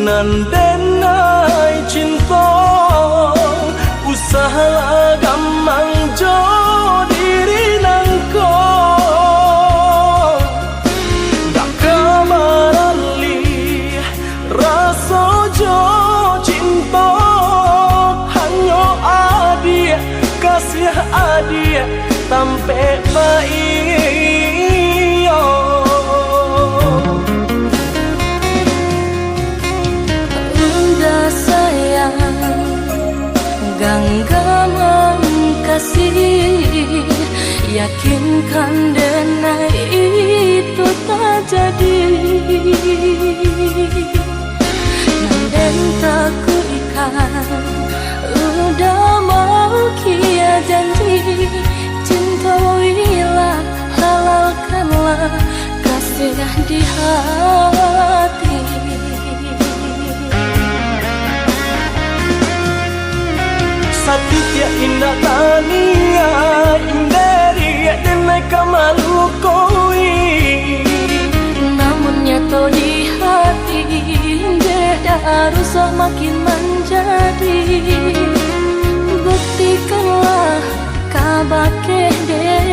Nandenai cinta usaha gamang jo diri nangko dak kamarali rasa jo cinta hanya adia kasih adia sampai baik genggaman kasih, yakinkan denai itu tak jadi. Nanden tak kuikan, udah mau kia janji. Cinta wilah halalkanlah kasih di hati. Satya indah tania inderi denai kamalu koi namun nyata di hati beda harus makin menjadi. Buktikanlah kabake deh